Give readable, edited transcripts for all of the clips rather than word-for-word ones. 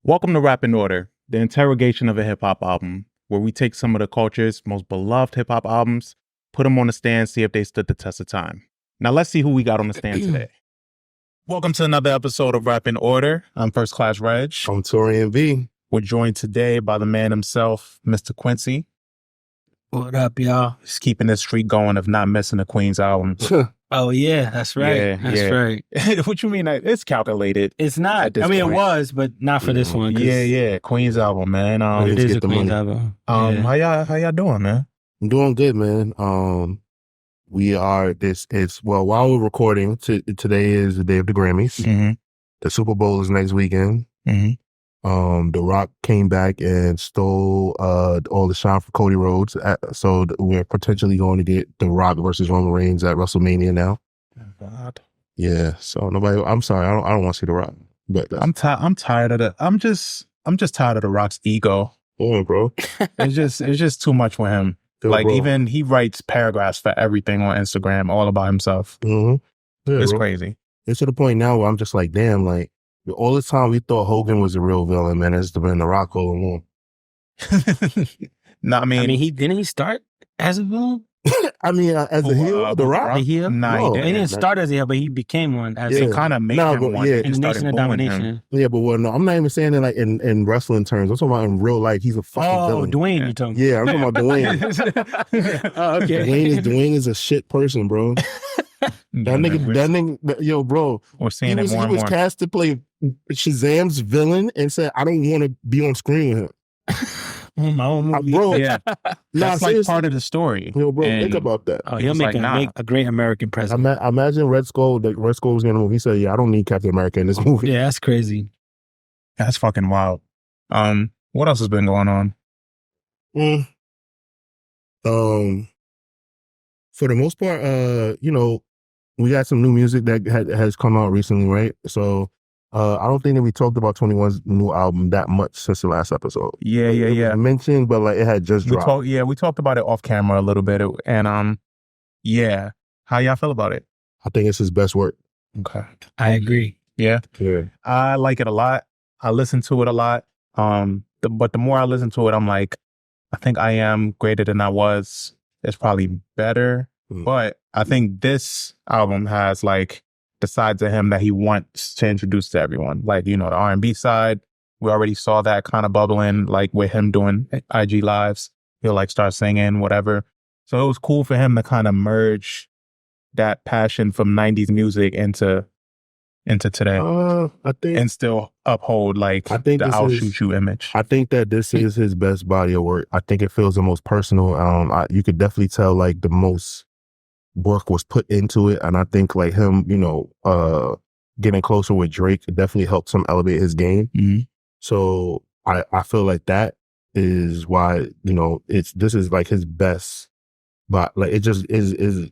Welcome to Rap in Order, the interrogation of a hip-hop album, where we take some of the culture's most beloved hip-hop albums, put them on the stand, see if they stood the test of time. Now let's see who we got on the stand today. Welcome to another episode of Rap in Order. I'm First Class Regg. I'm Taurian B. We're joined today by the man himself, Mr. Quincy. What up, y'all? He's keeping this streak going of not missing a Queen's album. Oh, yeah, that's right. That's right. What you mean? It's calculated. It's not. I mean, point. It was, but not for this one. Yeah. Queen's album, man. It is a Queen's album. How y'all doing, man? I'm doing good, man. While we're recording, today is the day of the Grammys. Mm-hmm. The Super Bowl is next weekend. Mm-hmm. The Rock came back and stole all the shine from Cody Rhodes. So we're potentially going to get The Rock versus Roman Reigns at WrestleMania now. Oh, God. Yeah. So nobody. I'm sorry. I don't want to see The Rock. But I'm tired of the. I'm just tired of The Rock's ego. Oh, bro. It's just too much for him. Even he writes paragraphs for everything on Instagram, all about himself. Mm-hmm. Yeah, it's bro. crazy. It's to the point now where I'm just like, damn, like. All the time we thought Hogan was the real villain, man. It's been The Rock all along. No, I mean, he didn't start as a villain? As a heel, The Rock? A heel? No, he didn't start as a heel, but he became one. It kind of made him one. In the Nation of Domination. Yeah, but no, I'm not even saying it like in wrestling terms. I'm talking about in real life. He's a fucking villain. Dwayne, you're talking about. Yeah, I'm talking about Dwayne. Oh, okay. Dwayne is a shit person, bro. That nigga, yo, bro. We're seeing he was more. cast to play Shazam's villain and said, I don't want to be on screen with him. My own movie. Bro, yeah. That's like part of the story. Yo, bro, think about that. Oh, he'll make a great American president. Imagine Red Skull was going to move. He said, yeah, I don't need Captain America in this movie. Yeah, that's crazy. That's fucking wild. What else has been going on? For the most part, we got some new music that has come out recently, right? So I don't think that we talked about 21's new album that much since the last episode. Yeah. I mentioned, but like it had just dropped. We talked about it off camera a little bit, and how y'all feel about it? I think it's his best work. Okay, I agree. Yeah, I like it a lot. I listen to it a lot. But the more I listen to it, I'm like, I think I Am Greater Than I Was. It's probably better. But I think this album has like the sides of him that he wants to introduce to everyone. Like, the R&B side, we already saw that kind of bubbling, like with him doing IG lives. He'll like start singing, whatever. So it was cool for him to kind of merge that passion from 90s music into today. I think, and still uphold like the I'll shoot you image. I think that this is his best body of work. I think it feels the most personal. You could definitely tell like the most work was put into it, and I think like him, getting closer with Drake definitely helped him elevate his game. Mm-hmm. So I feel like that is why this is like his best, but like it just is.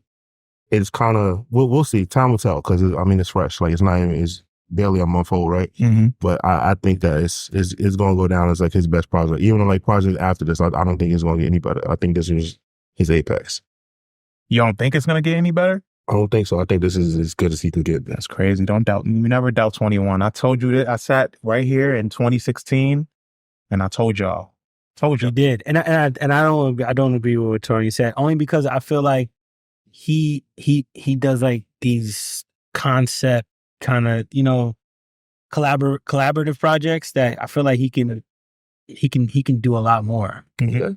It's kind of we'll see. Time will tell because it's fresh. Like it's barely a month old, right? Mm-hmm. But I think that it's going to go down as like his best project. Even like projects after this, I don't think it's going to get any better. I think this is his apex. You don't think it's going to get any better? I don't think so. I think this is as good as he could get. That's crazy. Don't doubt. You never doubt 21. I told you that. I sat right here in 2016, and I told y'all. You did, and I don't agree with what Tori said. Only because I feel like he does like these concept kind of collaborative projects that I feel like he can do a lot more. Mm-hmm.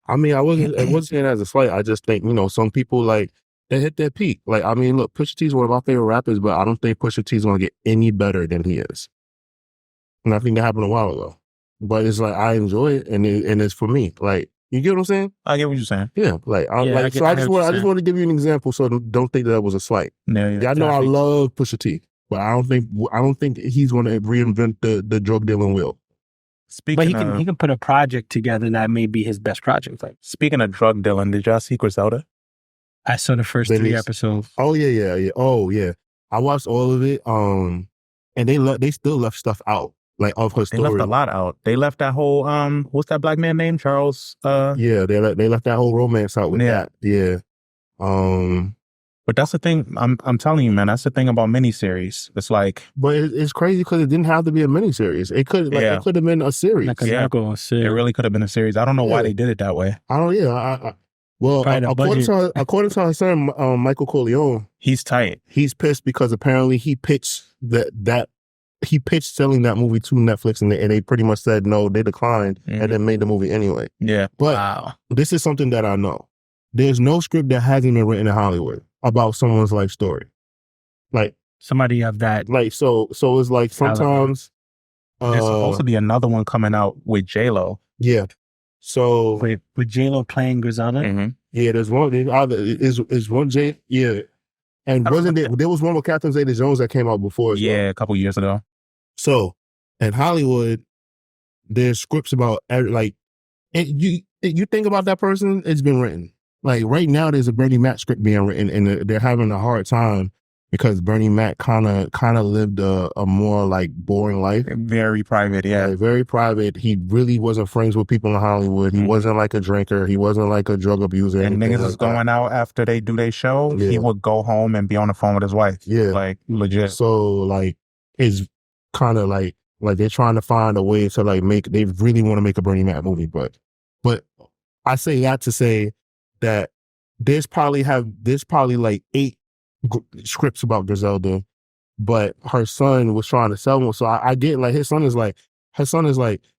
I wasn't saying that as a slight. I just think, some people like they hit their peak. Like, look, Pusha T is one of my favorite rappers, but I don't think Pusha T is going to get any better than he is. And I think that happened a while ago. But it's like, I enjoy it and it's for me. Like, you get what I'm saying? I get what you're saying. Yeah. Like, I just want to give you an example so don't think that was a slight. Yeah, I know I love Pusha T, but I don't think he's going to reinvent the drug dealing wheel. He can put a project together that may be his best project. Like, speaking of drug dealing, did y'all see Griselda? I saw the first 3 episodes. Oh yeah. Oh yeah. I watched all of it. And they still left stuff out. Like of her story. They left a lot out. They left that whole what's that black man named? Charles Yeah, they left that whole romance out with that. Yeah. But that's the thing. I'm telling you, man. That's the thing about miniseries. It's like, but it's crazy because it didn't have to be a miniseries. It could it could have been a series. It really could have been a series. I don't know why they did it that way. I don't. Yeah. Well, according to her son, Michael Corleone, he's tight. He's pissed because apparently he pitched he pitched selling that movie to Netflix, and they pretty much said no. They declined and then made the movie anyway. Yeah. But this is something that I know. There's no script that hasn't been written in Hollywood about someone's life story. Like somebody of that. Like so it's like sometimes there's supposed to be another one coming out with J-Lo. Yeah. So with J-Lo playing Griselda? Mm-hmm. Yeah, there's one. Is one J? Yeah. And wasn't there was one with Catherine Zeta-Jones that came out before? Yeah, a couple years ago. So in Hollywood, there's scripts about like, and you think about that person, it's been written. Like right now, there's a Bernie Mac script being written, and they're having a hard time because Bernie Mac kind of lived a more like boring life, very private. Yeah, like, very private. He really wasn't friends with people in Hollywood. He wasn't like a drinker. He wasn't like a drug abuser. And niggas was going out after they do their show. Yeah. He would go home and be on the phone with his wife. Yeah, like legit. So like it's kind of like they're trying to find a way to like they really want to make a Bernie Mac movie, but I say that to say that there's probably like 8 scripts about Griselda, but her son was trying to sell them. So I get like her son is like,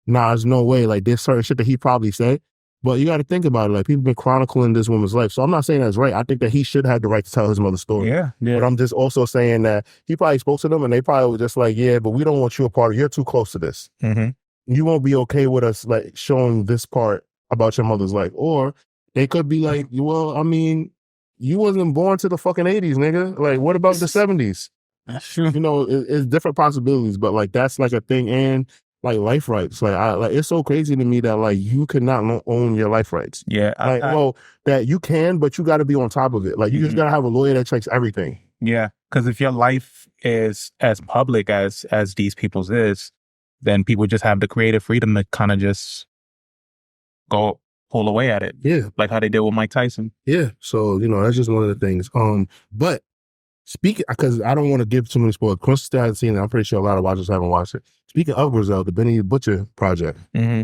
nah, there's no way. Like there's certain shit that he probably said, but you got to think about it. Like people been chronicling this woman's life. So I'm not saying that's right. I think that he should have the right to tell his mother's story. Yeah. But I'm just also saying that he probably spoke to them and they probably were just like, yeah, but we don't want you a part of. You're too close to this. Mm-hmm. You won't be okay with us like showing this part about your mother's life. Or they could be like, well, I mean, you wasn't born to the fucking 80s, nigga. Like, what about the 70s? That's true. You know, it's different possibilities, but like that's like a thing. And like life rights, like it's so crazy to me that like you cannot own your life rights. Yeah, well, that you can, but you got to be on top of it. Like you just got to have a lawyer that checks everything. Yeah, because if your life is as public as these people's is, then people just have the creative freedom to kind of just go pull away at it. Yeah. Like how they did with Mike Tyson. Yeah. So, you know, that's just one of the things. But speaking, because I don't want to give too many spoilers. Chris still hasn't seen it. I'm pretty sure a lot of watchers haven't watched it. Speaking of Griselda, the Benny Butcher project. Mm-hmm.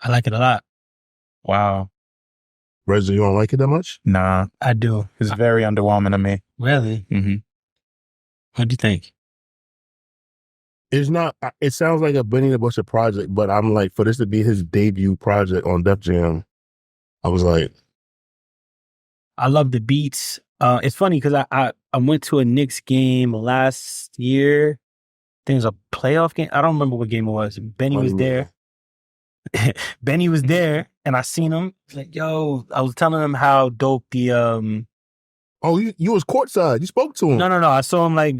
I like it a lot. Wow. Reggie, you don't like it that much? Nah. I do. It's very underwhelming to me. Really? Mm-hmm. What do you think? It's not, it sounds like a Benny the Butcher project, but I'm like, for this to be his debut project on Def Jam, I was like. I love the beats. It's funny because I went to a Knicks game last year. I think it was a playoff game. I don't remember what game it was. Benny was there. Benny was there, and I seen him. Like, yo, I was telling him how dope the Oh, you was courtside. You spoke to him. No. I saw him like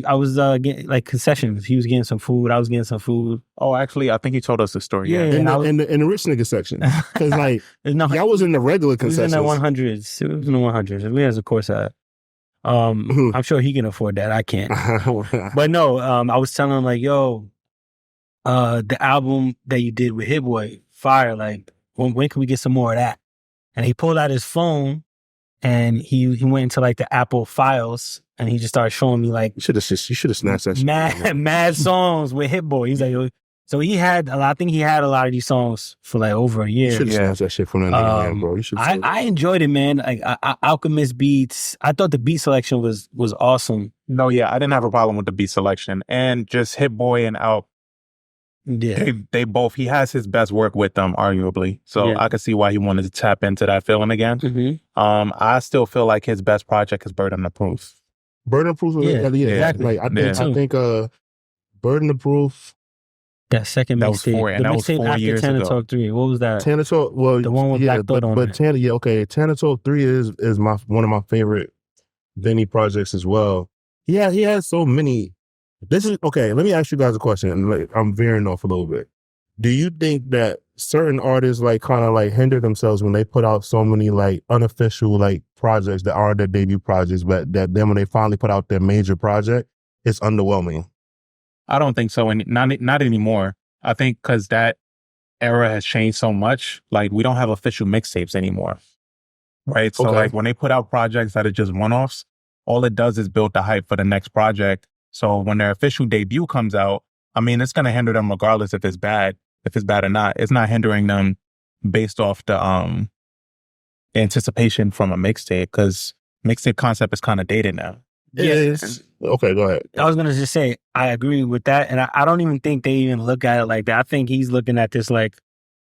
I was getting like concessions. He was getting some food. I was getting some food. Oh, actually, I think he told us the story. Yeah, in the rich nigga section. Because like y'all was in the regular concessions. It was in the 100s. It was in the 100s. We has a courtside. I'm sure he can afford that. I can't. But no, I was telling him like, yo, the album that you did with Hit Boy, fire. Like, when can we get some more of that? And he pulled out his phone. And he went into like the Apple files and he just started showing me like you should have snatched that shit. Mad songs with Hit Boy. He's like, so he had I think he had a lot of these songs for like over a year. You should have snatched that shit from that nigga, man, bro. You should. I enjoyed it, man. Like Alchemist beats. I thought the beat selection was awesome. No, yeah, I didn't have a problem with the beat selection and just Hit Boy and Alk. Yeah, they both. He has his best work with them, arguably. So I could see why he wanted to tap into that feeling again. Mm-hmm. I still feel like his best project is Burden of Proof. Burden of Proof, exactly. Like I think Burden of Proof. That second mixtape, that was 4 years ago. Tana Talk 3. What was that? Tana Talk, well, the one with Black Thought on it. Tana Talk 3 is one of my favorite Vinny projects as well. Yeah, he has so many. This is okay. Let me ask you guys a question. I'm veering off a little bit. Do you think that certain artists like kind of like hinder themselves when they put out so many like unofficial like projects that aren't their debut projects, but that then when they finally put out their major project, it's underwhelming. I don't think so, and not anymore. I think because that era has changed so much. Like, we don't have official mixtapes anymore, right? So, like, when they put out projects that are just one-offs, all it does is build the hype for the next project. So when their official debut comes out, I mean, it's going to hinder them regardless if it's bad or not. It's not hindering them based off the anticipation from a mixtape, because mixtape concept is kind of dated now. Yes. Okay, go ahead. I was going to just say, I agree with that. And I don't even think they even look at it like that. I think he's looking at this like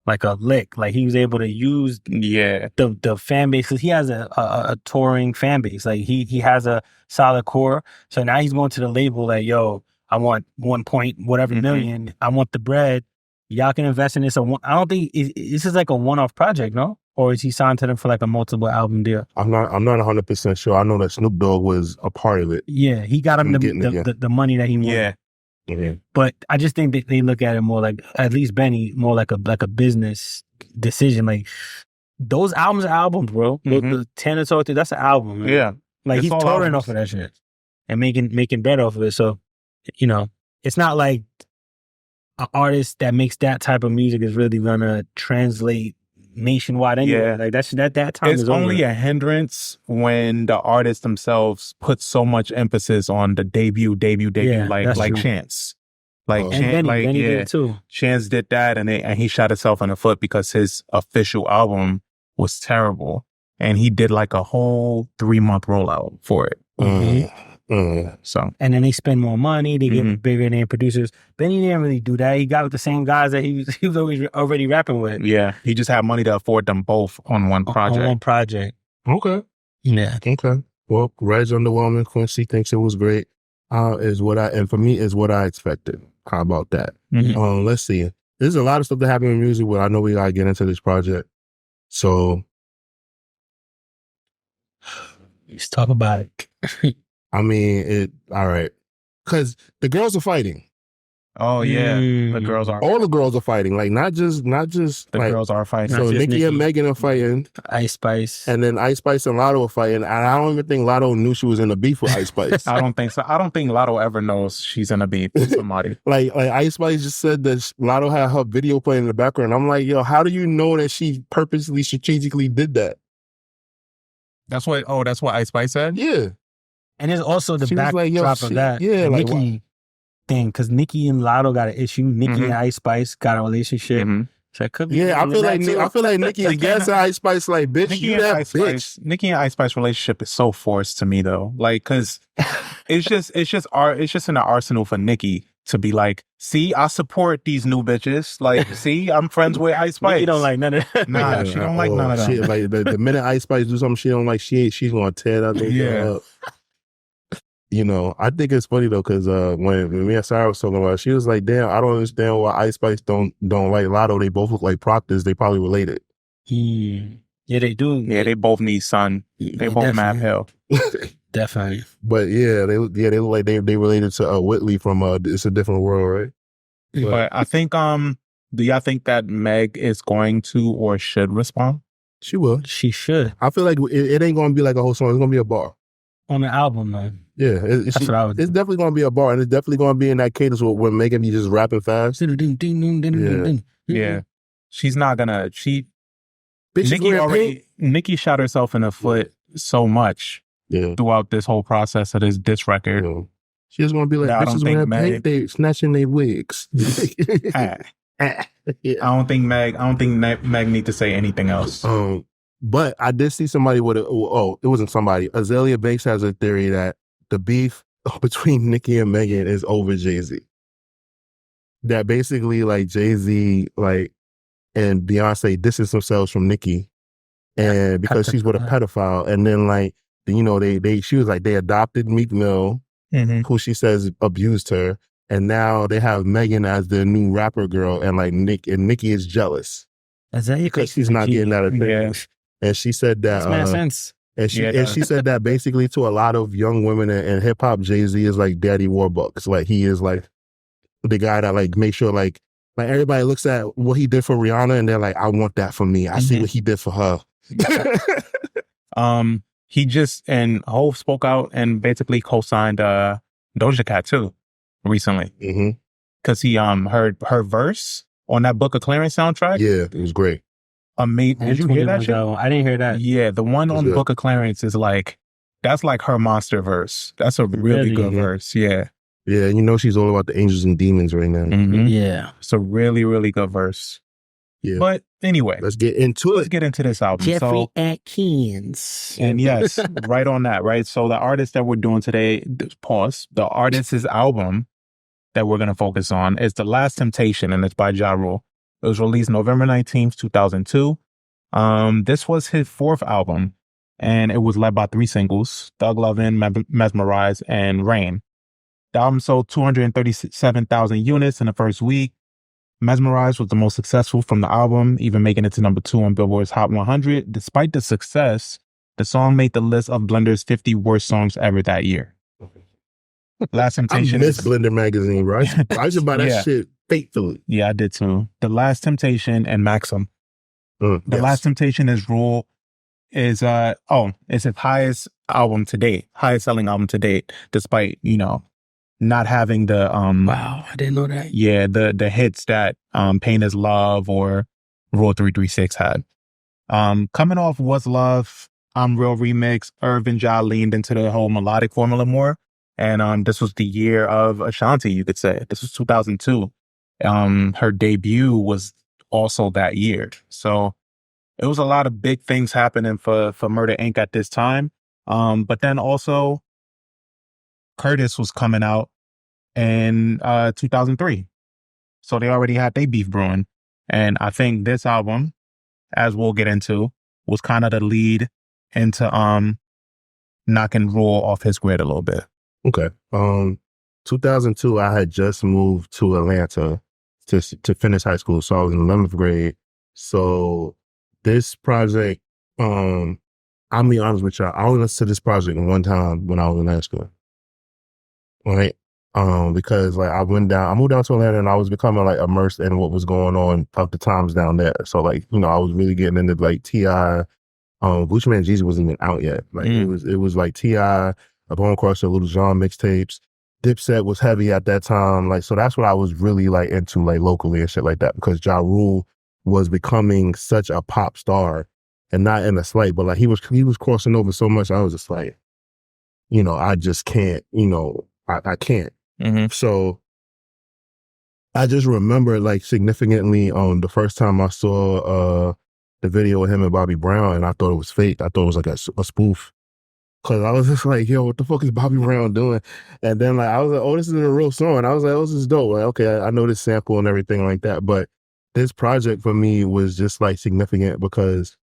a lick. Like, he was able to use the fan base, because he has a touring fan base. Like, he has a solid core. So now he's going to the label like, yo, I want 1 point whatever million. I want the bread. Y'all can invest in this. I don't think this is like a one-off project, no? Or is he signed to them for like a multiple album deal? I'm not 100% sure. I know that Snoop Dogg was a part of it. Yeah, he got him the money that he wanted. Yeah. But I just think that they look at it more like, at least Benny, more like a business decision. Like, those albums are albums, bro. The 10 or so, that's an album, man. Yeah. Like, he's touring off of that shit and making bread off of it. So, you know, it's not like an artist that makes that type of music is really gonna translate nationwide anyway. Yeah. Like, that time it's is only over. a hindrance when the artists themselves put so much emphasis on the debut, like true. Chance. Like, and Benny did it too. Chance did that, and he shot himself in the foot because his official album was terrible, and he did like a whole 3-month rollout for it. So, and then they spend more money. They get bigger name producers. Benny didn't really do that. He got with the same guys that he was always already rapping with. Yeah, he just had money to afford them both on one project. On one project. Okay. Yeah. Okay. Well, Regg's underwhelming. Quincy thinks it was great. For me is what I expected. How about that? Let's see. There's a lot of stuff that happened in music, but I know we gotta get into this project. So let's talk about it. I mean, all right. Because the girls are fighting. Oh, yeah. The girls are. All the girls are fighting. Like, not just the like, girls are fighting. So Nicki and Megan are fighting. Ice Spice. And then Ice Spice and Lotto are fighting. And I don't even think Lotto knew she was in a beef with Ice Spice. I don't think so. I don't think Lotto ever knows she's in a beef with somebody. like Ice Spice just said that Lotto had her video playing in the background. I'm like, yo, how do you know that she purposely, strategically did that? That's what Ice Spice said? Yeah. And there's also the backdrop of that. Yeah, like Nicki thing, because Nicki and Lotto got an issue. Nicki and Ice Spice got a relationship. So it could be. Yeah, I feel like Nicki is gassing Ice Spice like, bitch, Nicki you and that Ice bitch. Spice, Nicki and Ice Spice relationship is so forced to me though. Like, cause it's just in the arsenal for Nicki to be like, see, I support these new bitches. Like, see, I'm friends with Ice Spice. Nicki don't like none of that. Nah, she don't like none of that. Like the minute Ice Spice do something she don't like, she's gonna tear that nigga up. You know, I think it's funny though, because when me and Sarah was talking about it, she was like, damn, I don't understand why Ice Spice don't like Lotto. They both look like Proctors. They probably related. Yeah, they do. Yeah, they both need sun. They both mad hell. Definitely. But yeah, they look like they related to Whitley from It's a Different World, right? But I think, do y'all think that Meg is going to or should respond? She will. She should. I feel like it ain't going to be like a whole song. It's going to be a bar. On the album, man. Yeah. That's what I would do. It's definitely going to be a bar, and it's definitely going to be in that cadence where Megan be just rapping fast. Yeah. She's not gonna, Nicki shot herself in the foot so much throughout this whole process of this diss record. Yeah. She's going to be like, bitches wearing paint, they snatching their wigs. I don't think Meg need to say anything else. But I did see somebody with it wasn't somebody. Azalea Banks has a theory that the beef between Nicki and Megan is over Jay-Z. That basically, like, Jay-Z, like, and Beyonce distance themselves from Nicki, and because she's with a pedophile, and then, like, you know, she was like, they adopted Meek Mill, who she says abused her, and now they have Megan as the new rapper girl, and like Nicki is jealous because she's not getting that attention. Yeah. And she said that makes sense. And she said that basically to a lot of young women in hip hop, Jay-Z is like Daddy Warbucks. Like, he is like the guy that like make sure like Like everybody looks at what he did for Rihanna and they're like, I want that for me. I see what he did for her. He just, and Hov spoke out and basically co-signed Doja Cat too recently. Cause he heard her verse on that Book of Clarence soundtrack. Yeah, it was great. Amazing. Did you hear that shit? I didn't hear that. Yeah, the one on Book of Clarence is like, that's like her monster verse. That's a really good verse. Yeah. Yeah, you know she's all about the angels and demons right now. Yeah. It's a really, really good verse. Yeah. But anyway. Let's get into this album. Jeffrey Atkins. And yes, right on that, right? So the artist that we're doing today, the artist's album that we're going to focus on is The Last Temptation, and it's by Ja Rule. It was released November 19th, 2002. This was his fourth album, and it was led by 3 singles, Thug Lovin', Mesmerize, and Rain. The album sold 237,000 units in the first week. Mesmerize was the most successful from the album, even making it to number 2 on Billboard's Hot 100. Despite the success, the song made the list of Blender's 50 worst songs ever that year. Last Temptation. I miss Blender magazine, bro. I used to buy that shit faithfully. Yeah, I did too. The Last Temptation and Maxim. The Last Temptation is it's his highest album to date, highest selling album to date, despite, not having the wow, I didn't know that. Yeah, the hits that Pain is Love or Rule 336 had. Coming off What's Love, I'm Real Remix, Irv and Ja leaned into the whole melodic formula more. And this was the year of Ashanti, you could say. This was 2002. Her debut was also that year. So it was a lot of big things happening for Murder Inc. at this time. But then also Curtis was coming out in 2003. So they already had their beef brewing. And I think this album, as we'll get into, was kind of the lead into knocking Rule off his grid a little bit. Okay. 2002, I had just moved to Atlanta to finish high school. So I was in 11th grade. So this project, I'll be honest with y'all, I only listened to this project one time when I was in high school. Right? Because like I moved down to Atlanta and I was becoming like immersed in what was going on of the times down there. So like, I was really getting into like T.I., Gucci Mane Jeezy wasn't even out yet. Like it was like T.I., A Bone Crusher, Little John mixtapes. Dipset was heavy at that time. Like, so that's what I was really like into like locally and shit like that, because Ja Rule was becoming such a pop star, and not in a slight, but like he was crossing over so much. I was just like, I just can't, I can't. So I just remember like significantly the first time I saw the video of him and Bobby Brown, and I thought it was fake. I thought it was like a spoof. Cause I was just like, yo, what the fuck is Bobby Brown doing? And then like, I was like, oh, this is a real song. And I was like, oh, this is dope. Like, okay, I know this sample and everything like that. But this project for me was just like significant because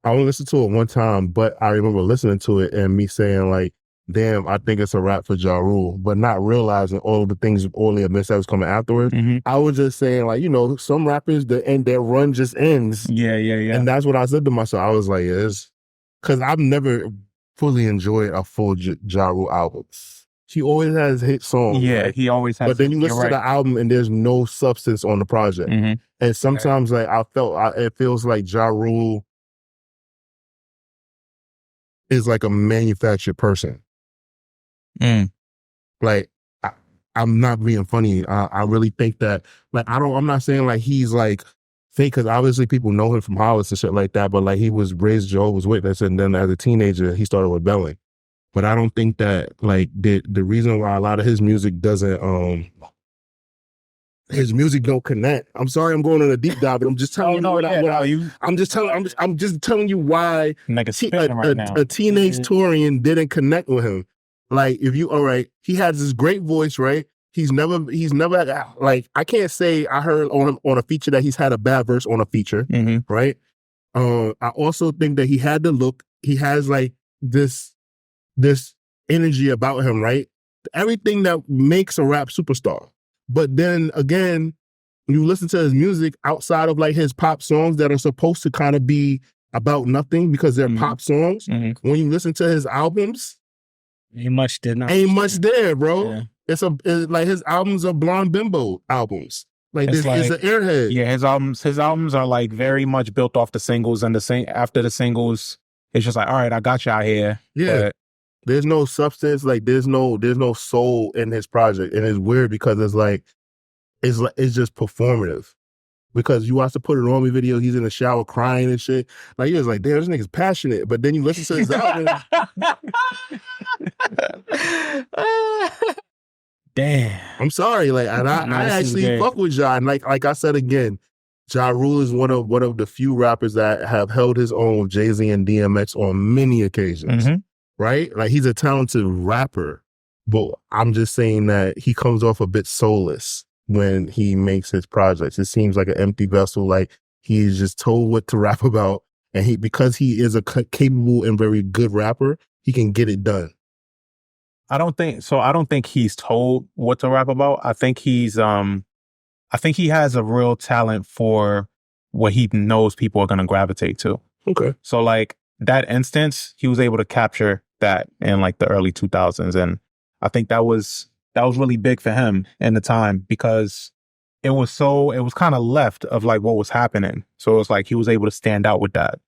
I only listened to it one time, but I remember listening to it and me saying like, damn, I think it's a rap for Ja Rule, but not realizing all of the things, all the events that was coming afterwards. I was just saying like, some rappers, their run just ends. Yeah. And that's what I said to myself. I was like, yes, because I've never fully enjoyed a full Ja Rule album. He always has hit songs. Yeah, right? He always has. But then you listen to the album and there's no substance on the project. And sometimes like it feels like Ja Rule is like a manufactured person. Like I'm not being funny. I really think that like I'm not saying like he's like fake, because obviously people know him from Hollis and shit like that, but like he was raised Jehovah's Witness, and then as a teenager he started rebelling. But I don't think that like the reason why a lot of his music doesn't don't connect. I'm sorry I'm going on a deep dive, but I'm just telling I'm just telling you why like a teenage Taurian didn't connect with him. Like he has this great voice, right? He's never like, I can't say I heard on a feature that he's had a bad verse on a feature, right? I also think that he had the look. He has like this energy about him, right? Everything that makes a rap superstar. But then again, you listen to his music outside of like his pop songs that are supposed to kind of be about nothing because they're pop songs. When you listen to his albums, ain't much there, bro. Yeah. It's like his albums are Blonde Bimbo albums. Like It's this is an airhead. Yeah, his albums are like very much built off the singles, and after the singles, it's just like, all right, I got you out here. Yeah. But There's no substance, like there's no soul in his project. And it's weird because it's just performative. Because you watch the Put It On Me video, he's in the shower crying and shit. Like you're just like, damn, this nigga's passionate. But then you listen to his album. Damn. I'm sorry, like, and I actually fuck with Ja. And like I said again, Ja Rule is one of the few rappers that have held his own with Jay-Z and DMX on many occasions. Mm-hmm. Right? Like he's a talented rapper, but I'm just saying that he comes off a bit soulless when he makes his projects. It seems like an empty vessel, like he's just told what to rap about, and because he is a capable and very good rapper, he can get it done. I don't think he's told what to rap about. I think he has a real talent for what he knows people are going to gravitate to. Okay. So like that instance, he was able to capture that in like the early 2000s. And I think that was really big for him in the time because it was kind of left of like what was happening. So it was like he was able to stand out with that.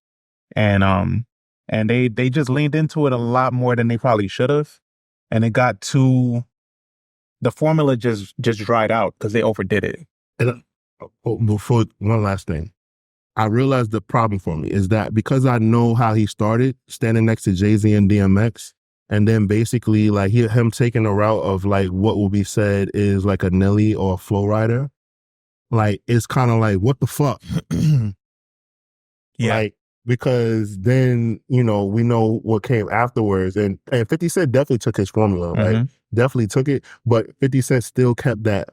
And they just leaned into it a lot more than they probably should have. And it got the formula just dried out because they overdid it. And before one last thing, I realized the problem for me is that because I know how he started standing next to Jay-Z and DMX, and then basically like him taking the route of like what will be said is like a Nelly or a Flow Rider, like it's kind of like what the fuck, yeah. Like because then we know what came afterwards, and 50 Cent definitely took his formula, right? Mm-hmm. Definitely took it, but 50 Cent still kept a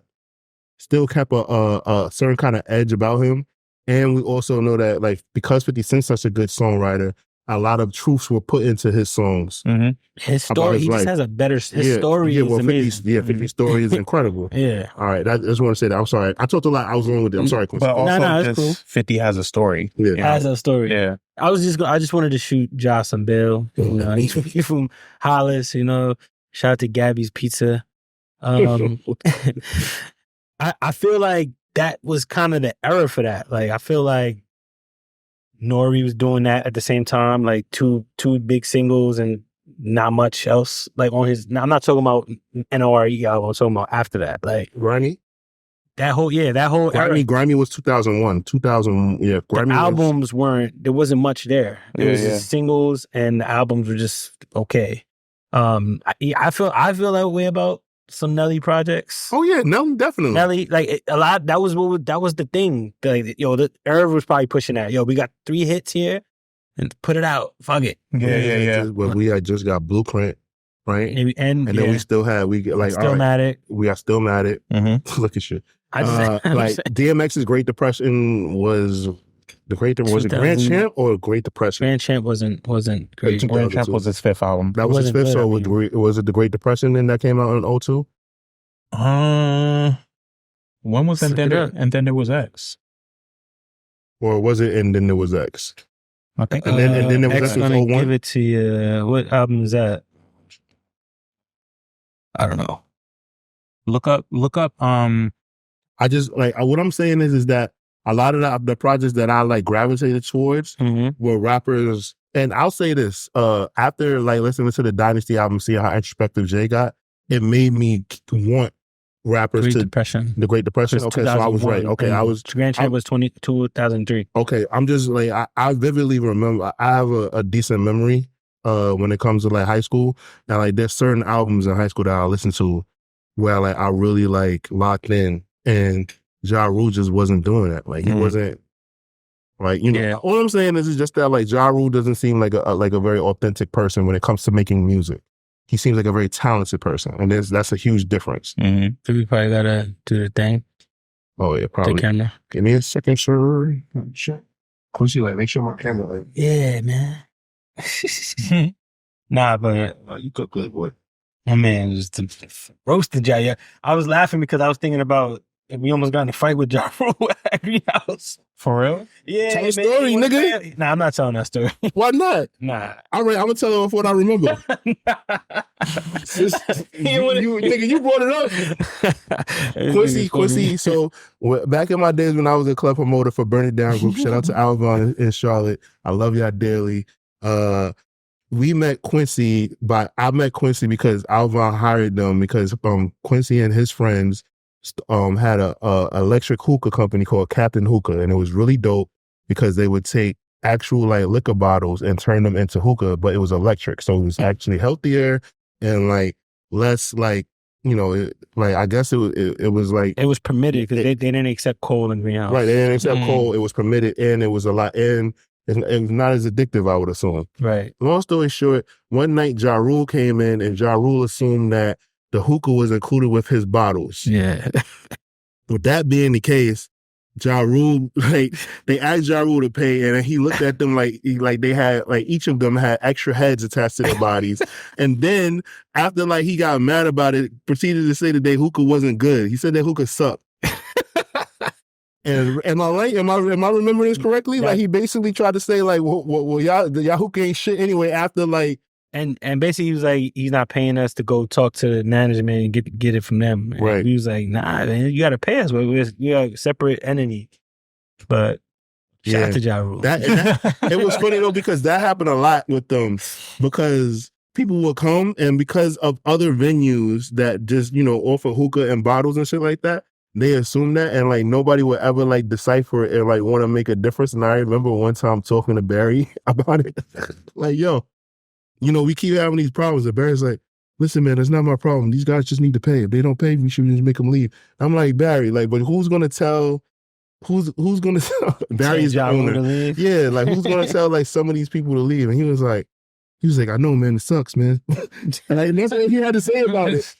certain kind of edge about him. And we also know that, like, because 50 Cent's such a good songwriter, a lot of truths were put into his songs. Mm-hmm. His story, he just has a better story. Yeah, is well, amazing. 50's story is incredible. Yeah. All right, I just want to say that. I'm sorry. I talked a lot. I was wrong with it. I'm sorry, Quincy. But also, that's cool. 50 has a story. Yeah. Has a story. Yeah. I just wanted to shoot Josh some bill. He's from Hollis, Shout out to Gabby's Pizza. I feel like that was kind of the era for that. Like, I feel like Nori was doing that at the same time, like two big singles and not much else. Like on his, now I'm not talking about NORE album, I'm talking about after that. Like Grimy? That whole era. Grimy was 2001. 2000, yeah. Grimy albums there wasn't much there. It was just singles and the albums were just okay. I feel that way about some Nelly projects. Oh yeah, Nelly definitely. Nelly, like a lot. That was the thing. Like, the Irv was probably pushing that. Yo, we got 3 hits here, and put it out. Fuck it. Yeah. Well, we had just got Blueprint, right? And then we still had We are Still Mad At. Mm-hmm. Look at you. Like DMX's Great Depression was. Was it Grand Champ or Great Depression? Grand Champ wasn't great. Grand Champ was his 5th album. That was his 5th, so was it the Great Depression then that came out in 2002? When was and then there was X? Or was it and then there was X? I think. And then there was X. Gonna give it to you. What album is that? I don't know. Look up. I just what I'm saying is that a lot of the projects that I like gravitated towards were rappers, and I'll say this: after listening to the Dynasty album, seeing how introspective Jay got, it made me want rappers The Great Depression. Okay, so I was right. Okay, Grand Champ was 2003. Okay, I'm just I vividly remember. I have a decent memory when it comes to high school, and there's certain albums in high school that I listen to where I really locked in, and Ja Rule just wasn't doing that. He wasn't all I'm saying is just that Ja Rule doesn't seem like a very authentic person when it comes to making music. He seems like a very talented person, and that's a huge difference. Mm-hmm. So we probably gotta do the thing. Oh yeah, probably. The camera. Give me a second, sir. Sure. Quincy, make sure my camera. Yeah, man. Nah, but you cook good, boy. My man just roasted y'all. Yeah. I was laughing because I was thinking about we almost got in a fight with Ja Rule at Greenhouse. For real? Yeah, Tell the story, nigga. Nah, I'm not telling that story. Why not? Nah. I'm gonna tell you what I remember. Nigga, you brought it up. Quincy. So back in my days when I was a club promoter for Burn It Down Group, shout out to Alvin in Charlotte. I love y'all dearly. We met Quincy I met Quincy because Alvin hired them because Quincy and his friends had a electric hookah company called Captain Hookah, and it was really dope because they would take actual like liquor bottles and turn them into hookah, but it was electric, so it was actually healthier and like less like I guess it was like it was permitted because they didn't accept coal in Greenhouse. Right, they didn't accept coal. It was permitted, and it was a lot, and it was not as addictive, I would assume. Right. Long story short, one night Ja Rule came in, and Ja Rule assumed that the hookah was included with his bottles. Yeah. With that being the case, Ja Rule, like, they asked Ja Rule to pay, and he looked at them like they had, like, each of them had extra heads attached to their bodies. And then, after, like, he got mad about it, proceeded to say that their hookah wasn't good. He said their hookah sucked. And am I right? Am I remembering this correctly? Like, he basically tried to say, like, well y'all hookah ain't shit anyway after, like... And basically he was like, he's not paying us to go talk to the management and get it from them. And right. He was like, nah, man, you got to pay us. We're a separate entity. But shout out to Ja Rule. It was funny though, because that happened a lot with them, because people would come, and because of other venues that just, offer hookah and bottles and shit like that, they assume that, and like nobody would ever like decipher it and like want to make a difference. And I remember one time talking to Barry about it. Like, yo, we keep having these problems. And Barry's like, listen, man, it's not my problem. These guys just need to pay. If they don't pay, we should just make them leave. I'm like, Barry, like, but who's going to tell, who's going to tell? Barry's the owner. Yeah, like, who's going to tell, like, some of these people to leave? And he was like, I know, man, it sucks, man. And that's what he had to say about it.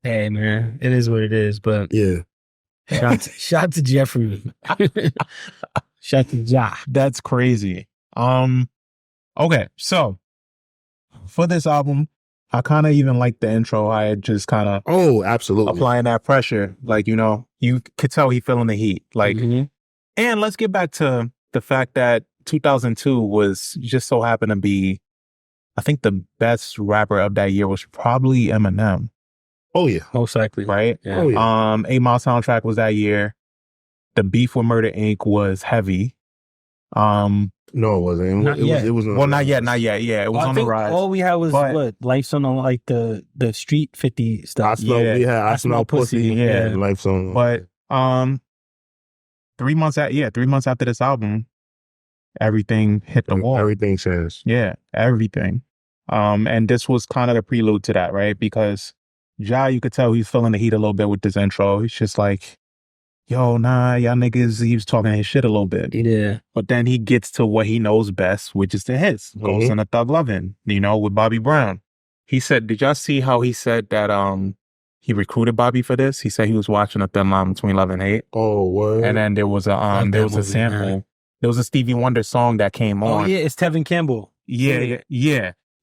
Hey, man, it is what it is, but... Yeah. Shout out to Jeffrey. Shout out to Ja. That's crazy. Okay, so for this album, I kind of even like the intro. I had just kind of absolutely applying that pressure. Like, you could tell he feeling the heat. Like, and let's get back to the fact that 2002 was just so happened to be, I think the best rapper of that year was probably Eminem. Oh yeah, most likely, right? Yeah. Oh, yeah. 8 Mile soundtrack was that year. The beef with Murder Inc. was heavy. No, it wasn't. It was not yet. Yeah, it was on the rise. All we had was Life's on like the street 50 stuff. I smell pussy. Yeah, Life's on. But 3 months after this album, everything hit the wall. Everything changed. Yeah, everything. And this was kind of the prelude to that, right? Because Ja, you could tell he's feeling the heat a little bit with this intro. He's just like, yo, nah, y'all niggas, he was talking his shit a little bit. Yeah. But then he gets to what he knows best, which is the hits. Goes into Thug Lovin', with Bobby Brown. He said, did y'all see how he said that he recruited Bobby for this? He said he was watching a thin line between Love and Hate. Oh, word. And then there was a sample. Man. There was a Stevie Wonder song that came on. Oh, yeah, it's Tevin Campbell. Yeah.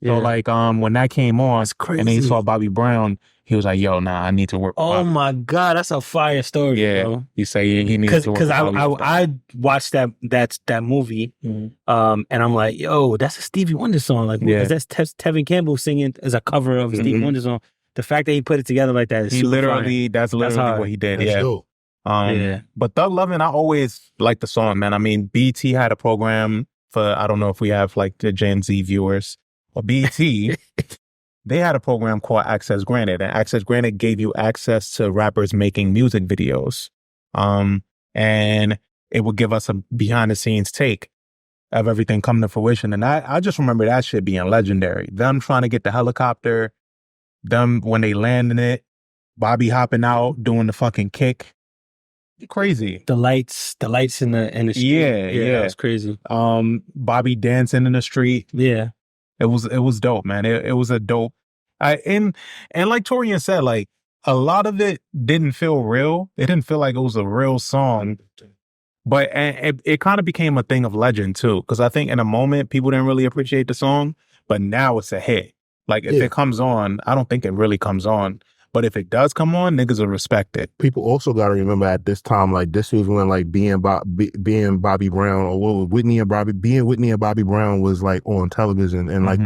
So like when that came on, and then he saw Bobby Brown, he was like, "Yo, nah, I need to work." Oh my God, that's a fire story. Yeah, bro. You say he needs to work. Because I watched that movie, and I'm like, "Yo, that's a Stevie Wonder song." Like, that's Tevin Campbell singing as a cover of a Stevie Wonder song. The fact that he put it together like that is that's literally what he did. That's dope. But Thug Lovin', I always liked the song, man. I mean, BT had a program for, I don't know if we have like the Gen Z viewers. Or BT, they had a program called Access Granted, and Access Granted gave you access to rappers making music videos. And it would give us a behind the scenes take of everything coming to fruition. And I just remember that shit being legendary. Them trying to get the helicopter, them when they landing it, Bobby hopping out, doing the fucking kick. Crazy. The lights in the street. Yeah. That was crazy. Bobby dancing in the street. Yeah. It was dope, man. It was a dope. And like Taurian said, like a lot of it didn't feel real. It didn't feel like it was a real song. But it kind of became a thing of legend too, because I think in a moment people didn't really appreciate the song, but now it's a hit. Like if it comes on, I don't think it really comes on But if it does come on, niggas will respect it. People also got to remember at this time, like this was when like being Bobby Brown or what was Whitney and Bobby Brown was like on television, and like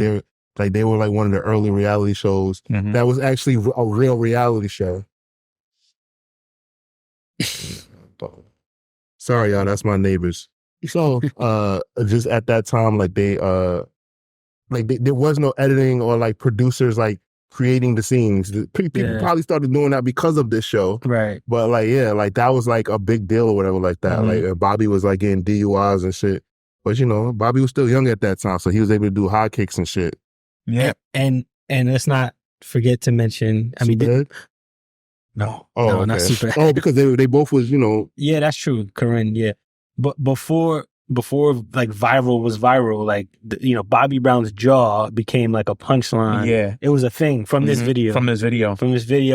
they were like one of the early reality shows that was actually a real reality show. Sorry, y'all, that's my neighbors. So just at that time, like there was no editing or like producers like creating the scenes. People probably started doing that because of this show. Right. But like, yeah, like that was like a big deal or whatever like that. Like Bobby was like getting DUIs and shit. But you know, Bobby was still young at that time, so he was able to do high kicks and shit. Yeah. And let's not forget to mention, I mean, no, okay. not super. Oh, because they both was, you know. Yeah, that's true, Corinne. Yeah. But before like viral was viral, like, you know, Bobby Brown's jaw became like a punchline. Yeah. It was a thing from this video. From this video,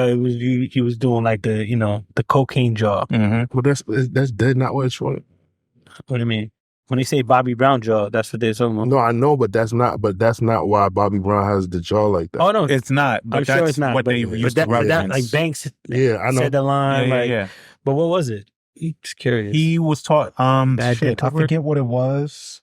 it was he was doing like the, you know, the cocaine jaw. Well, that's dead not what it's for. What do you mean? When they say Bobby Brown jaw, that's what they're talking about. No, I know, but that's not why Bobby Brown has the jaw like that. Oh no, it's not. But I'm that's sure it's not. what But, they used to that, reference. like Banks, I know. said the line. Yeah. But what was it? Just curious. He was taught. I shit, forget what it was.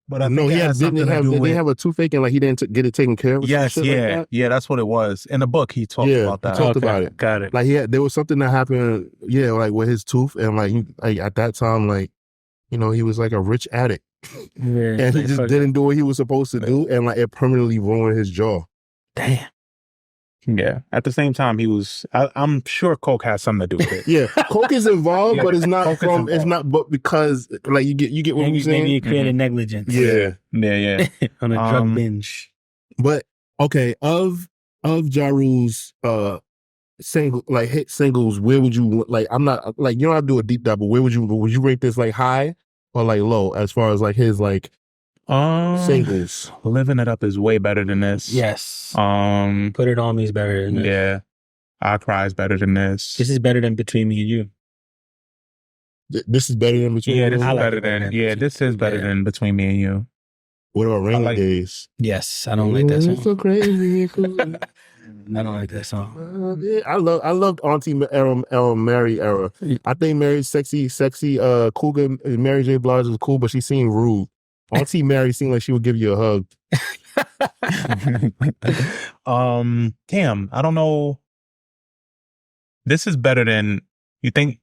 But I think he it had something to do with. They have a toothache and like he didn't get it taken care of. Yes, yeah, like yeah. That's what it was. In the book, he talked about that. He talked about it. Got it. Like there was something that happened. Yeah, like with his tooth, and like at that time, like, you know, he was like a rich addict, and he just didn't do what he was supposed to do, and like it permanently ruined his jaw. Damn. Yeah. At the same time, he was. I'm sure coke has something to do with it. Yeah, coke is involved, but it's not from. It's not, but because like you get what I'm saying. Maybe it created negligence. Yeah. On a drug binge. But okay, of Ja Rule's single like hit singles, where would you like? I'm not like, you don't have to do a deep dive, but where would you rate this like high or like low as far as like his like singles? Living It Up is way better than this. Yes. Put It On Me is better than this. Yeah. I Cry is better than this. This is better than Between Me and You. This is better than Between. Yeah, this is better than. Yeah, this is better than Between Me and You. What about Rainy Days? Yes, I don't like that song. It's so crazy. I don't like that song. Yeah, I loved Auntie Mary era. I think Mary's sexy, cougar Mary J. Blige was cool, but she seemed rude. Auntie Mary seemed like she would give you a hug. Damn, I don't know. This is better than you think.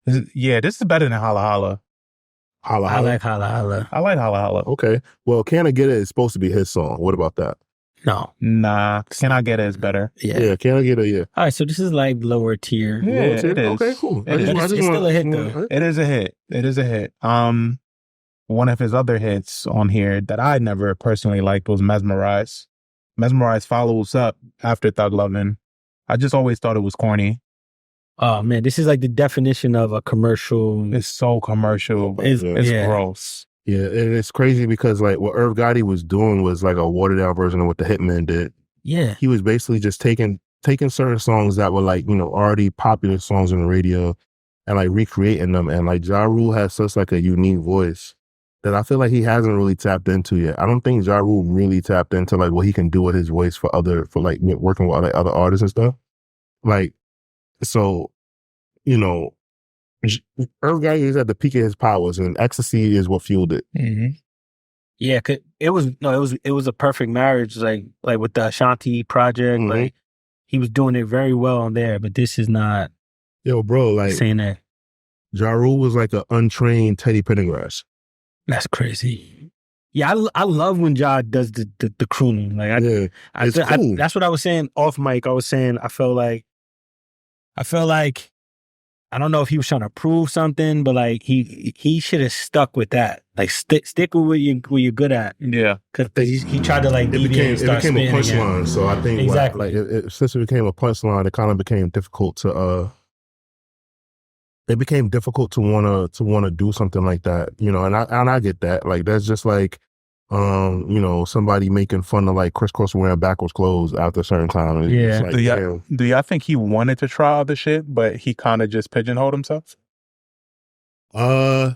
This is better than Holla Holla. Holla I Holla. like Holla Holla. I like Holla Holla. Okay. Well, Can I Get It is supposed to be his song. What about that? No. Nah, Can I Get It is better. Yeah, Can I Get It? Yeah. All right, so this is like lower tier. Yeah, it is. Okay, cool. It's still a hit though. It is a hit. It is a hit. One of his other hits on here that I never personally liked was Mesmerize. Mesmerize follows up after Thug Lovin'. I just always thought it was corny. Oh man, this is like the definition of a commercial. It's so commercial. It's gross. Yeah, and it's crazy because like what Irv Gotti was doing was like a watered down version of what the Hitman did. Yeah. He was basically just taking certain songs that were like, you know, already popular songs on the radio and like recreating them. And like Ja Rule has such like a unique voice that I feel like he hasn't really tapped into yet. I don't think Ja Rule really tapped into like what he can do with his voice for like working with like other artists and stuff. Like, so, you know, Irv Gotti is at the peak of his powers, and Ecstasy is what fueled it. Mm-hmm. Yeah, it was a perfect marriage, like with the Ashanti project. Mm-hmm. Like he was doing it very well on there, but this is not. Yo, bro, like saying that Ja Rule was like an untrained Teddy Pendergrass. That's crazy. Yeah, I love when Ja does the crooning. Like it's cool. That's what I was saying off mic. I was saying I felt like I don't know if he was trying to prove something, but like he should have stuck with that. Like stick with what you're good at. Yeah, because he tried to like it became a punchline. Again. So I think exactly since it became a punchline, it kind of became difficult to It became difficult to wanna do something like that, you know. And I get that. Like that's just like you know, somebody making fun of like Chris Cross wearing backwards clothes after a certain time. Yeah. Like, do y'all think he wanted to try other shit, but he kind of just pigeonholed himself? Yeah,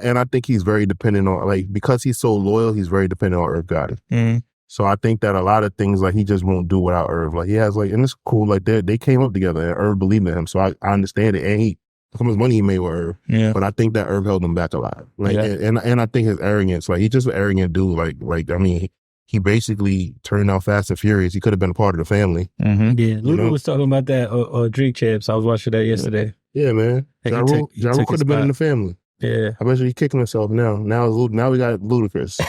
and I think he's very dependent on, like, because he's so loyal, he's very dependent on Irv Gotti. Mm-hmm. So I think that a lot of things like he just won't do without Irv. Like he has like, and it's cool. Like they came up together and Irv believed in him. So I understand it. And how much money he made with Irv. Yeah. But I think that Irv held him back a lot. Like, and I think his arrogance, like he's just an arrogant dude. Like I mean, he basically turned out Fast and Furious. He could have been a part of the family. Mm-hmm. Yeah, Luda was talking about that or Drink Champs. I was watching that yesterday. Yeah, man. Ja Rule could have been in the family. Yeah, I bet you he's kicking himself now. Now we got Ludacris.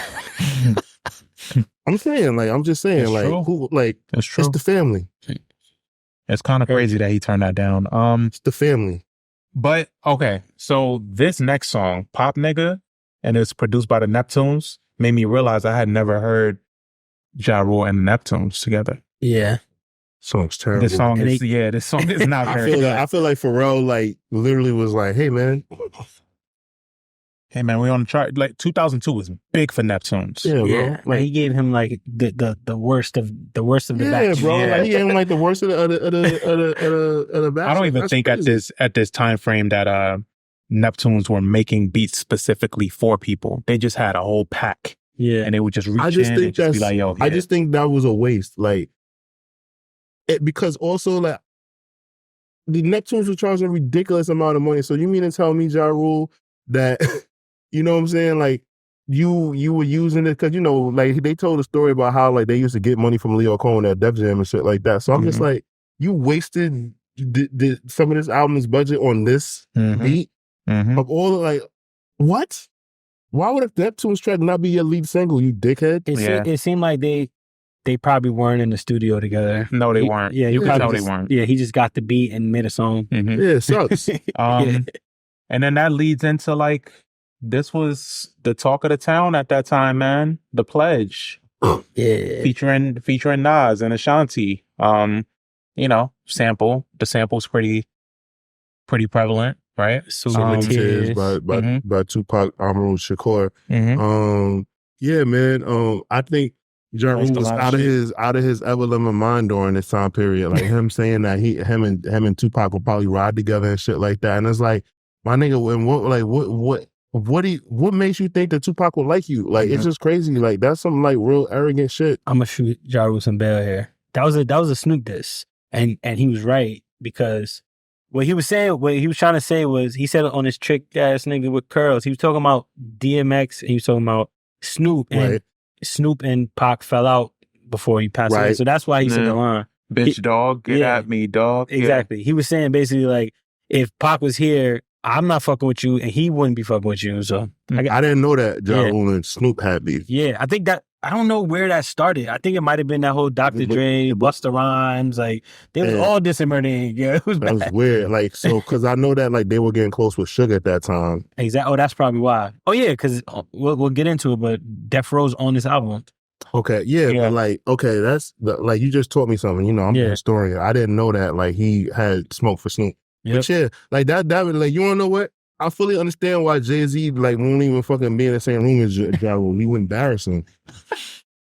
I'm saying, like, I'm just saying, It's like, true. who, like, It's true. it's the family. It's kind of crazy that he turned that down. It's the family. But okay, so this next song, Pop Nigga, and it's produced by the Neptunes, made me realize I had never heard Ja Rule and the Neptunes together. yeah. Song's terrible. This song is not very good. I feel like Pharrell, like, literally was like, hey, man. Hey man, we on the chart. Like 2002 was big for Neptunes. Yeah, bro. Yeah, like he gave him like the worst of the Yeah, batch. bro. Yeah. Like, he gave him like the worst of the batch. I don't even That's think crazy. at this time frame that Neptunes were making beats specifically for people. They just had a whole pack. Yeah, And they would just reach I just in think and just that's. be like, yo, I just think that was a waste. Like, because also like the Neptunes were charging a ridiculous amount of money. So you mean to tell me, Ja Rule, that you know what I'm saying? Like you were using it because like they told a story about how like they used to get money from Leo Cohen at Def Jam and shit like that. So I'm just like, you wasted some of this album's budget on this beat of all like what? Why would a Neptunes track not be your lead single, you dickhead? it seemed like they probably weren't in the studio together. No, they weren't. Yeah, You he could probably tell they weren't. Yeah, he just got the beat and made a song. Mhm. Yeah, it sucks. And then that leads into like, this was the talk of the town at that time, man. The Pledge, Yeah, featuring Nas and Ashanti. Sample. The sample's pretty prevalent, right? So Tears Tears. by Tupac Amaru Shakur. Mm-hmm. Yeah, man. I think Ja Rule Lost a was lot of out of shit. his ever living mind during this time period. Like him saying that him and Tupac will probably ride together and shit like that. And it's like, my nigga, what makes you think that Tupac will like you? Like it's just crazy. Like that's some like real arrogant shit. I'm gonna shoot Ja Rule some bail here. That was a Snoop diss, and he was right because what he was trying to say was he said on his trick ass nigga with curls. He was talking about DMX and he was talking about Snoop, and Snoop and Pac fell out before he passed away. So that's why he said the line, "Bitch, dog, get at me, dog." Exactly. Yeah. He was saying basically like, if Pac was here, I'm not fucking with you, and he wouldn't be fucking with you. So I didn't know that Ja Rule and Snoop had beef. Yeah, I think that. I don't know where that started. I think it might have been that whole Dr. Dre, Busta Rhymes, like they was all dissing Murder. Yeah, it was bad. That was weird. Like so, because I know that like they were getting close with Sugar at that time. Exactly. Oh, that's probably why. Oh yeah, because we'll get into it. But Death Row's on this album. Okay, yeah. But like, okay, that's like you just taught me something. I'm a historian. I didn't know that like he had smoke for Snoop. Yep. But yeah, like that like you wanna know what? I fully understand why Jay-Z like won't even fucking be in the same room as Ja Rule. He would embarrass him.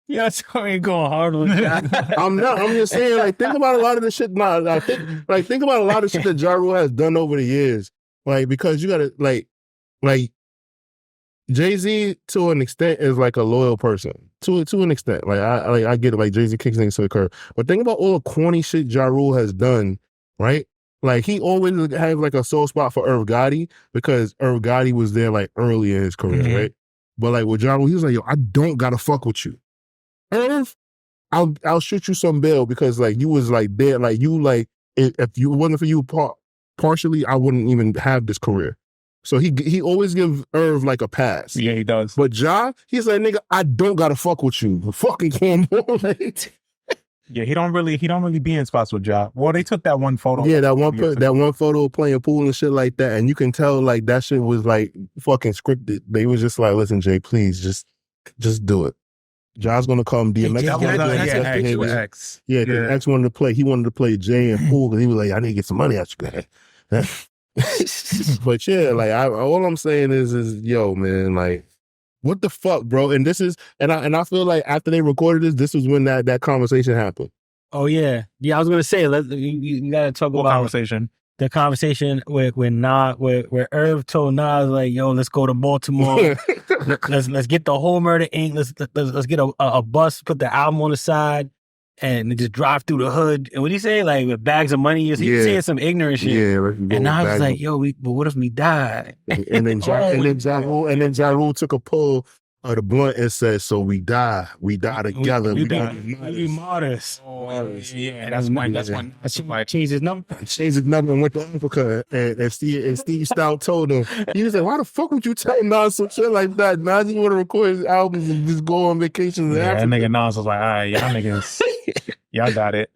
Yeah, so ain't going hard on that. I'm not. I'm just saying, like, think about a lot of the shit. Think about a lot of shit that Ja Rule has done over the years. Like, because you gotta like Jay-Z to an extent is like a loyal person. To an extent. Like I get it, like Jay-Z kicks things to the curb. But think about all the corny shit Ja Rule has done, right? Like he always had like a soft spot for Irv Gotti because Irv Gotti was there like early in his career, right? But like with Ja Rule, he was like, yo, I don't gotta fuck with you. Irv, I'll shoot you some bail because like you was like there, like you like if you wasn't for you partially, I wouldn't even have this career. So he always give Irv like a pass. Yeah, he does. But Ja, he's like, nigga, I don't gotta fuck with you. Fucking come on. Yeah, he don't really be in spots with Ja. Well, they took that one photo. Yeah, that one photo of playing pool and shit like that, and you can tell like that shit was like fucking scripted. They was just like, listen, Jay, please just do it. Ja's gonna come DMX. X. Yeah, because X wanted to play. He wanted to play Jay and pool because he was like, I need to get some money out you guys. But yeah, like all I'm saying is yo, man, like what the fuck, bro? And this is and I feel like after they recorded this was when that conversation happened. Oh yeah, I was gonna say you gotta talk what about conversation. the conversation where Irv told Nas like, "Yo, let's go to Baltimore. let's get the whole Murder Inc. Let's get a bus, put the album on the side, and just drive through the hood." And what he say, like with bags of money, he was saying some ignorant shit. Yeah, and Nas was like, "Yo, but what if we die?" And then Ja Rule took a pull of the blunt and said, "So we die together. We martyrs." Yeah, that's one. That's why changed his number. Changed his number and went to Africa. And Steve Stout told him, he was like, "Why the fuck would you tell Nas some shit like that? Nas, you want to record his albums and just go on vacations in Africa?" That nigga Nas was like, "All right, y'all niggas, y'all got it."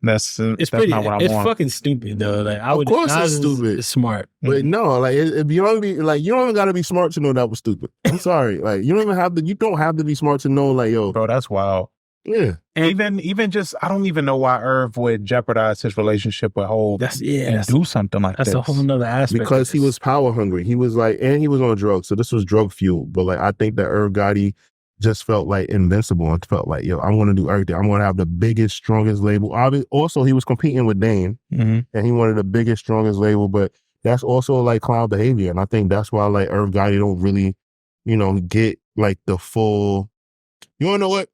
That's not what I want. It's fucking stupid though. Like of course it's stupid. It's smart, but no, like if you only like you don't even gotta be smart to know that was stupid. I'm sorry, like you don't have to be smart to know like yo, bro, that's wild. Yeah, and even just I don't even know why Irv would jeopardize his relationship with Hov and do something like that's this. That's a whole nother aspect. Because he was power hungry. He was like, and he was on drugs, so this was drug fuel. But like I think that Irv Gotti just felt like invincible and felt like, yo, I'm going to do everything. I'm going to have the biggest, strongest label. Also, he was competing with Dane, and he wanted the biggest, strongest label, but that's also like clown behavior. And I think that's why like Irv Gotti don't really, get like the full, you want to know what?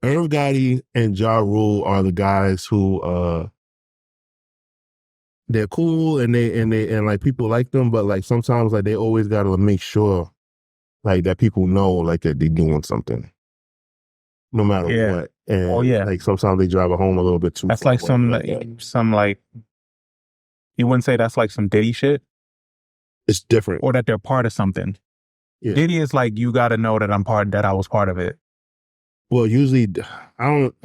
Irv Gotti and Ja Rule are the guys who, they're cool and like people like them, but like sometimes like they always got to make sure like that people know like that they're doing something, no matter what. And like sometimes they drive it home a little bit too. That's like some like you wouldn't say that's like some Diddy shit. It's different, or that they're part of something. Yeah. Diddy is like you got to know that I was part of it. Well, usually I don't.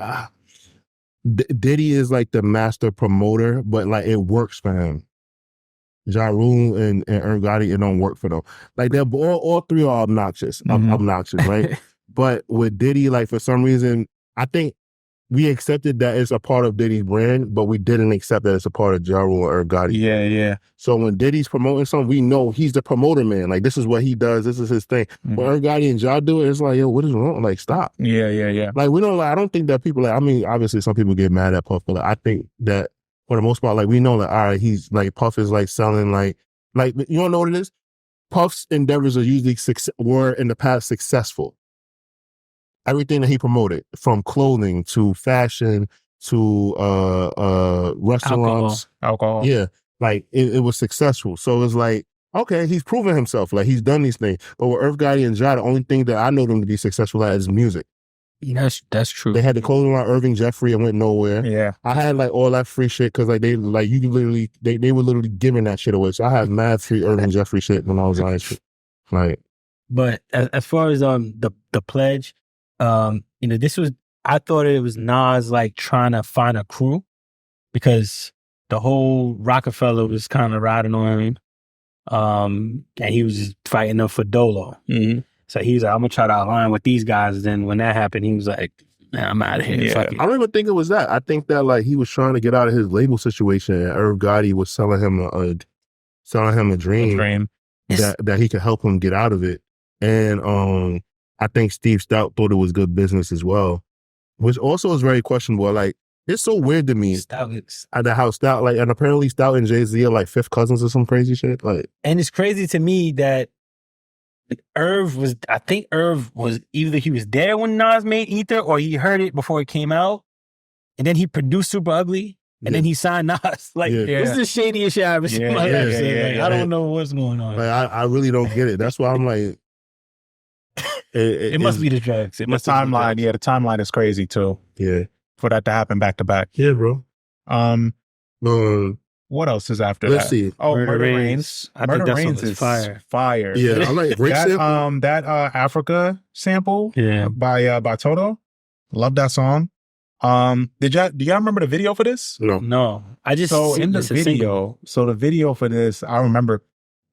Diddy is like the master promoter, but like it works for him. Ja Rule and Irv Gotti, it don't work for them. Like they're all three are obnoxious, obnoxious, right? But with Diddy, like for some reason, I think we accepted that it's a part of Diddy's brand, but we didn't accept that it's a part of Ja Rule or Irv Gotti. Yeah. So when Diddy's promoting something, we know he's the promoter man. Like this is what he does. This is his thing. When Irv Gotti and Ja do it, it's like, yo, what is wrong? Like stop. Yeah. Like we don't. Like I don't think that people. Like I mean, obviously some people get mad at Puff, but like, I think that. For the most part, like we know that, all right, he's like Puff is like selling like you don't know what it is? Puff's endeavors are usually were in the past successful. Everything that he promoted, from clothing to fashion to restaurants, alcohol. Yeah, like it was successful. So it's like, okay, he's proven himself. Like he's done these things. But with Irv Gotti and Ja, the only thing that I know them to be successful at is music. That's true. They had the clothing line Irving Jeffrey and went nowhere. Yeah, I had like all that free shit because like they were literally giving that shit away. So I had mad free Irving Jeffrey shit when I was on shit. Like, but as far as the pledge, this was, I thought it was Nas like trying to find a crew because the whole Rockefeller was kind of riding on him, and he was just fighting them for Dolo. So he was like, I'm going to try to align with these guys. And then when that happened, he was like, man, I'm out of here. Yeah. I don't even think it was that. I think that like he was trying to get out of his label situation and Irv Gotti was selling him a dream that he could help him get out of it. And I think Steve Stout thought it was good business as well, which also is very questionable. Like, it's so weird to me how Stout, like, and apparently Stout and Jay-Z are like fifth cousins or some crazy shit. Like, and it's crazy to me that Irv was either he was there when Nas made Ether or he heard it before it came out. And then he produced Super Ugly and then he signed Nas. Like, this is the shadiest shit I've ever seen. I don't know what's going on. Like, I really don't get it. That's why I'm like, it must be the drugs. The timeline is crazy too. Yeah. For that to happen back to back. Yeah, bro. What else is after Let's that? see. Oh, Murder Reigns. I think that's is fire. Yeah, I like that Africa sample by Toto. Love that song. Do y'all remember the video for this? No. I just in the video. So the video for this, I remember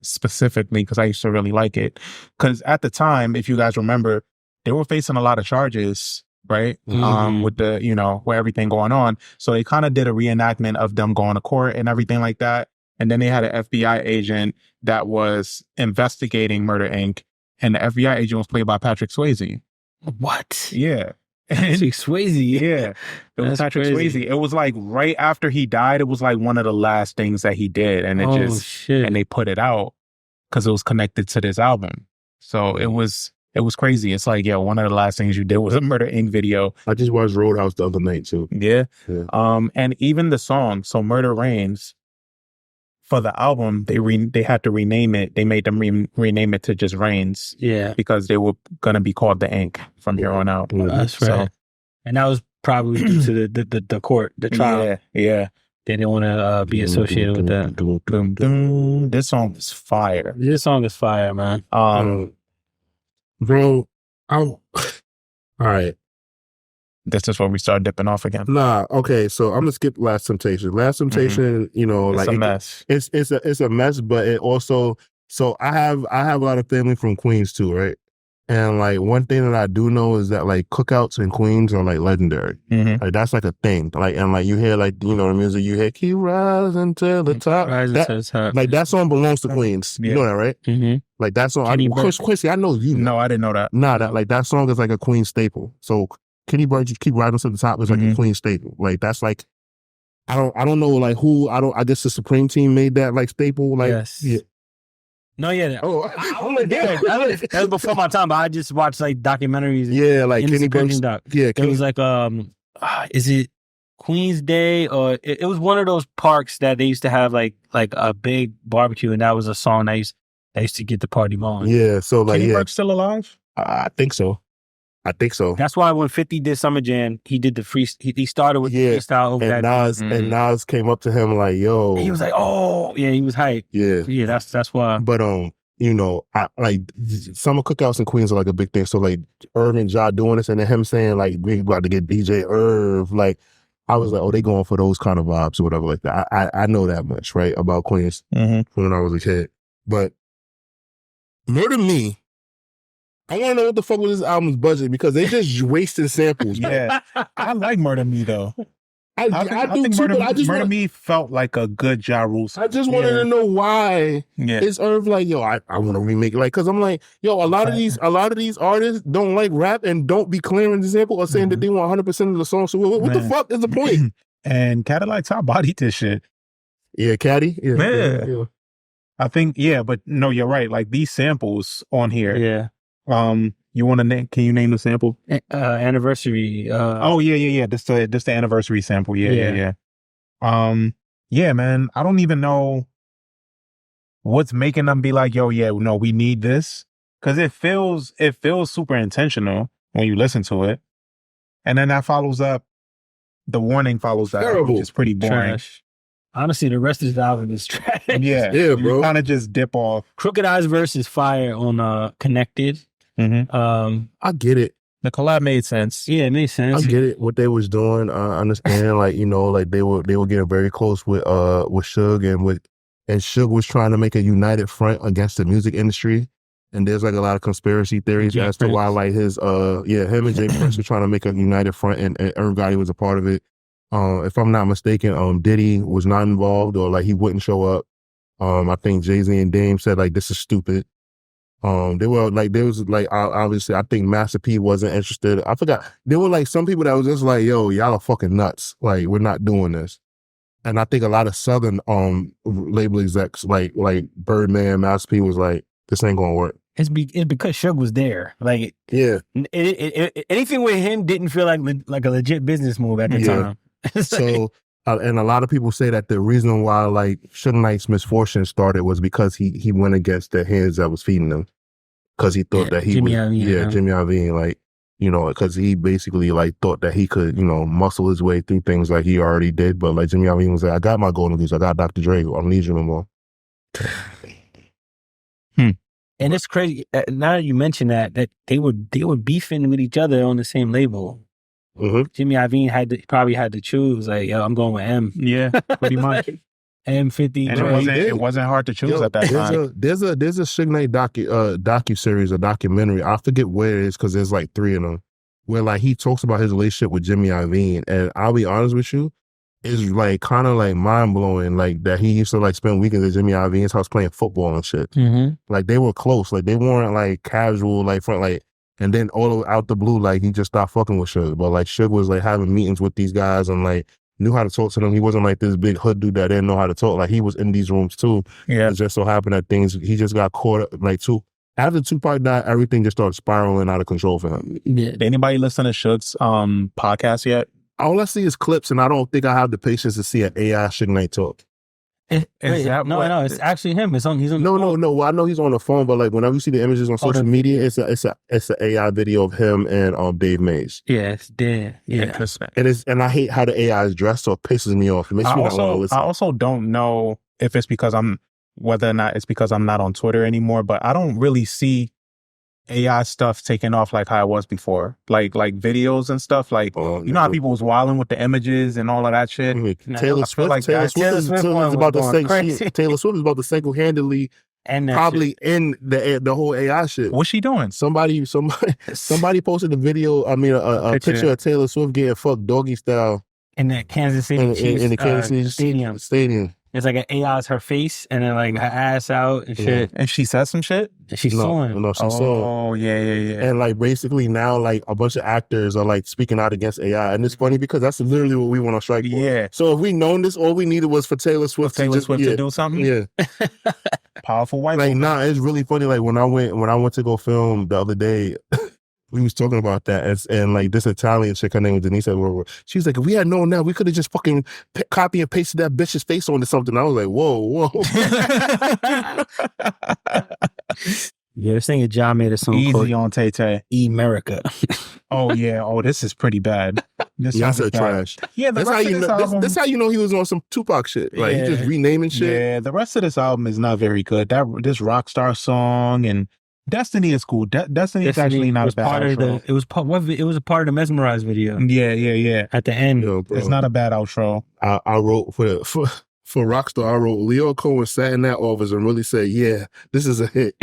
specifically because I used to really like it. Because at the time, if you guys remember, they were facing a lot of charges, right? With the, with everything going on. So they kind of did a reenactment of them going to court and everything like that. And then they had an FBI agent that was investigating Murder Inc. And the FBI agent was played by Patrick Swayze. What? Yeah. Patrick Swayze. Yeah, it was That's Patrick crazy. Swayze. It was like right after he died. It was like one of the last things that he did, and Shit. and they put it out because it was connected to this album. So it was crazy. It's like, yeah, one of the last things you did was a Murder Inc. video. I just watched Roadhouse the other night too. Yeah. Yeah. And even the song, so Murder Reigns, for the album, they had to rename it. They made them rename it to just Reigns. Yeah. Because they were gonna be called the Inc. from here on out. That's right. So, and that was probably due to the court, the trial. Yeah. They didn't want to be associated with that. Boom, boom. This song is fire. This song is fire, man. Bro, all right. This is where we start dipping off again. Nah, okay, so I'm gonna skip Last Temptation. Last Temptation, you know, It's like a mess. It's a mess, but it also. So I have a lot of family from Queens too, right? And like one thing that I do know is that like cookouts in Queens are like legendary. Like that's like a thing. Like and like you hear like the music you hear keep rising to the top. Rising to the top. Like that song belongs to Queens. Yeah. You know that, right? Mm-hmm. Like that song. Quincy, I know you. No, I didn't know that. Nah, that song is like a Queen staple. So Kenny Burns, you keep rising to the top is like a Queen staple. Like that's like I don't know like who I guess the Supreme Team made that like staple. Like yes. Yeah. No, yeah. Oh, that was before my time, but I just watched like documentaries. Yeah, like Kenny Burns. Doc. Yeah, it was like is it Queen's Day or it was one of those parks that they used to have like a big barbecue, and that was a song that used to get the party going. Yeah, so like Kenny Burke's still alive? I think so. That's why when 50 did Summer Jam, he did the free. He started with the freestyle over and that. And Nas came up to him like, "Yo," he was like, "Oh, yeah," he was hyped. Yeah. That's why. But I like summer cookouts in Queens are like a big thing. So like Irv and Ja doing this, and then him saying like we about to get DJ Irv. Like I was like, oh, they going for those kind of vibes or whatever like that. I know that much right about Queens when I was a kid. But Murder Me. I want to know what the fuck was this album's budget because they just wasted samples. Yeah, I like Murder Me though. I do too, but I just Murder Me felt like a good Ja Rule song. I just wanted to know why is Irv like, yo, I want to remake it. Like, cause I'm like, yo, a lot of these artists don't like rap and don't be clearing the sample or saying that they want 100% of the song. So what the fuck is the point? And Cadillac Top bodied this shit. Yeah, Caddy. Yeah. I think, but no, you're right. Like these samples on here. Yeah. You want to name? Can you name the sample? Anniversary. This the anniversary sample. Yeah. Yeah, man. I don't even know what's making them be like, yo, yeah, no, we need this, because it feels super intentional when you listen to it, and then that follows up. The Warning follows that, Terrible. which is pretty boring. Trash. Honestly, the rest of the album is trash. Yeah, bro. Kind of just dip off. Crooked Eyes verse is fire on Connected. I get it. The collab made sense. Yeah, it made sense. I get it. What they was doing, I understand. Like like they were getting very close with Suge and Suge was trying to make a united front against the music industry. And there's like a lot of conspiracy theories as to why like his him and Jay Prince were trying to make a united front, and Irv Gotti was a part of it. If I'm not mistaken, Diddy was not involved, or like he wouldn't show up. I think Jay-Z and Dame said like this is stupid. Obviously I think Master P wasn't interested. I forgot. There were like some people that was just like, yo, y'all are fucking nuts. Like we're not doing this. And I think a lot of Southern label execs like Birdman, Master P was like, this ain't gonna work. It's because Suge was there. Like anything with him didn't feel like a legit business move at the time. So and a lot of people say that the reason why like Suge Knight's misfortune started was because he went against the hands that was feeding him, because he thought that he Jimmy was Iovine, Jimmy Iovine, like because he basically like thought that he could muscle his way through things like he already did, but like Jimmy Iovine was like, I got my golden goose, I got Dr. Dre, I don't need you no more. And it's crazy now that you mention that they were beefing with each other on the same label. Jimmy Iovine probably had to choose like, yo, I'm going with M. Yeah, pretty much. M50. And it wasn't hard to choose at that time. There's a Suge Knight docu-series or documentary. I forget where it is because there's like 3 of them, where like he talks about his relationship with Jimmy Iovine. And I'll be honest with you, it's like kind of like mind blowing, like that he used to like spend weekends at Jimmy Iovine's house playing football and shit. Like they were close, like they weren't like casual, like front, like And then all out the blue, like he just stopped fucking with Suge. But like Suge was like having meetings with these guys and like knew how to talk to them. He wasn't like this big hood dude that didn't know how to talk. Like he was in these rooms too. Yeah. It just so happened that he just got caught up like after Tupac died, everything just started spiraling out of control for him. Yeah. Did anybody listen to Suge's podcast yet? All I see is clips, and I don't think I have the patience to see an AI Suge Knight talk. No, it's actually him. He's on. No. Well, I know he's on the phone, but like whenever you see the images on social media, it's an AI video of him and Dave Mays. Yeah, it's dead. Yeah, Interesting. And I hate how the AI is dressed, so it pisses me off. It makes me not want to listen. I also don't know if it's because whether or not it's because I'm not on Twitter anymore, but I don't really see AI stuff taking off like how it was before. Like videos and stuff. Like, you know how people was wilding with the images and all of that shit? Taylor Swift is about to single-handedly and probably end the whole AI shit. What's she doing? Somebody posted a video, a picture of Taylor Swift getting fucked doggy style. In the Kansas City in the Kansas City Stadium. It's like an AI's her face and then like her ass out and shit. And she said some shit? She's sawing. No, she's sawing. Oh, yeah. And like basically now like a bunch of actors are like speaking out against AI. And it's funny because that's literally what we want to strike for. Yeah. So if we known this, all we needed was for Taylor Swift to do something? Yeah. Powerful white Like, woman. nah, it's really funny. Like when I went to go film the other day, we was talking about that, and like this Italian chick, her name was Denise. She was like, if we had known that, we could have just fucking copy and pasted that bitch's face onto something. I was like, whoa. Yeah, this thing John made a song Easy called on Tay-Tay. E-America. Oh, yeah. Oh, this is pretty bad. That's trash. Yeah, that's how you know. That's how you know he was on some Tupac shit. Like he just renaming shit. Yeah, the rest of this album is not very good. This Rockstar song and Destiny is cool. Destiny is actually not a bad outro. It was a part of the Mesmerize video. Yeah. At the end, it's not a bad outro. I wrote for Rockstar. I wrote Leo Cohen sat in that office and really said, "Yeah, this is a hit."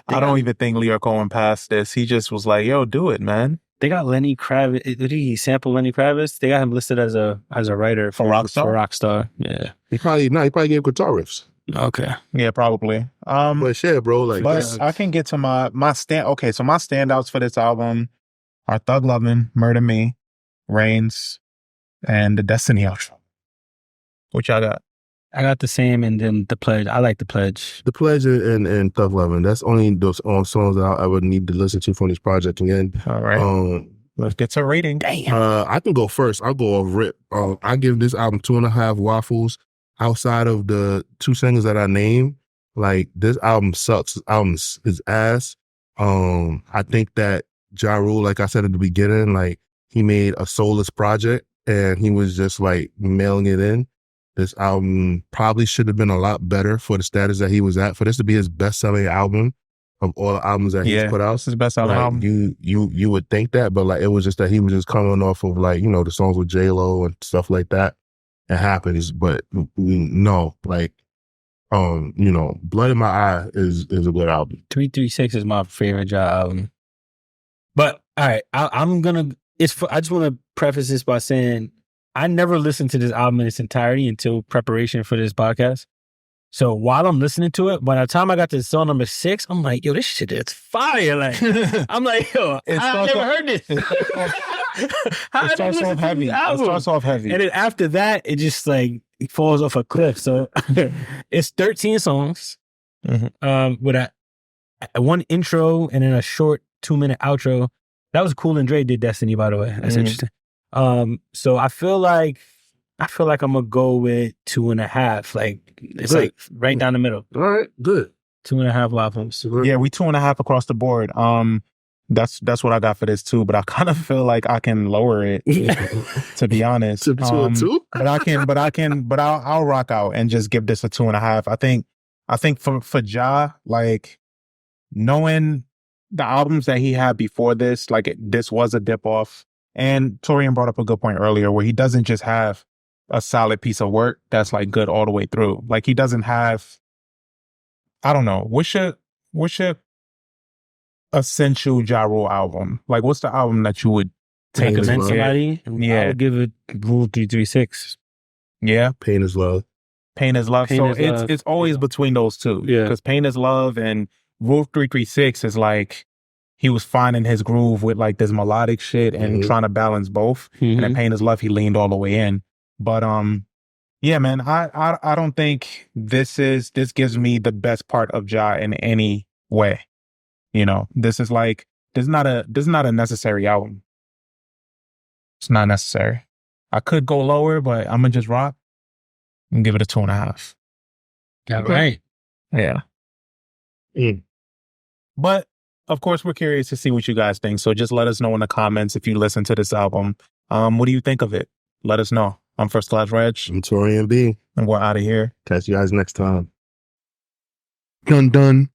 I don't even think Leo Cohen passed this. He just was like, "Yo, do it, man." They got Lenny Kravitz. Did he sample Lenny Kravitz? They got him listed as a writer for Rockstar. For Rockstar, yeah. He probably gave guitar riffs. Okay. Yeah, probably. But shit, bro. Like, but I can get to my stand. Okay, so my standouts for this album are Thug Lovin', Murder Me, Reigns, and the Destiny outro. What y'all got? I got the same, and then The Pledge. I like The Pledge. The Pledge and Thug Lovin'. That's only those songs that I would need to listen to from this project again. All right. Let's get to rating. Damn. I can go first. I'll go off rip. I give this album 2.5 waffles. Outside of the 2 singles that I named, like this album sucks. This album is ass. I think that Ja Rule, like I said at the beginning, like he made a soulless project and he was just like mailing it in. This album probably should have been a lot better for the status that he was at. For this to be his best-selling album of all the albums that he's put out, this is his best-selling album. You would think that, but like it was just that he was just coming off of like the songs with J-Lo and stuff like that. It happens, but no, like, Blood in My Eye is a good album. 336 is my favorite Ja album. But all right, I just want to preface this by saying I never listened to this album in its entirety until preparation for this podcast. So while I'm listening to it, by the time I got to song number 6, I'm like, yo, this shit is fire. Like, I'm like, yo, I've never heard this. It starts off heavy. And then after that, it just like it falls off a cliff. So it's 13 songs with a one intro and then a short 2-minute outro. That was Cool and Dre did Destiny, by the way. That's interesting. So I feel like I'm gonna go with 2.5. Like it's good. like right down the middle. All right, good. 2.5 waffles. Yeah, we 2.5 across the board. That's what I got for this too. But I kind of feel like I can lower it, to be honest. To a 2? But I'll rock out and just give this a 2.5. I think for Ja, like knowing the albums that he had before this, like this was a dip off. And Taurian brought up a good point earlier where he doesn't just have a solid piece of work that's like good all the way through. Like he doesn't have, I don't know, what's your essential Ja Rule album? Like what's the album that you would take Recommend as somebody? Yeah. I would give it Rule 336. Yeah. Pain is Love. Pain is Love. Pain so is Love. It's always between those two. Yeah. Because Pain is Love and Rule 336 is like he was finding his groove with like this melodic shit and trying to balance both. And in Pain is Love, he leaned all the way in. But yeah, man, I don't think this gives me the best part of Ja in any way. You know, this is not a necessary album. It's not necessary. I could go lower, but I'm gonna just rock and give it a 2.5. All right. Yeah. But of course, we're curious to see what you guys think. So just let us know in the comments if you listen to this album. What do you think of it? Let us know. I'm First Class Reg. I'm Taurian B. And we're out of here. Catch you guys next time. Dun dun.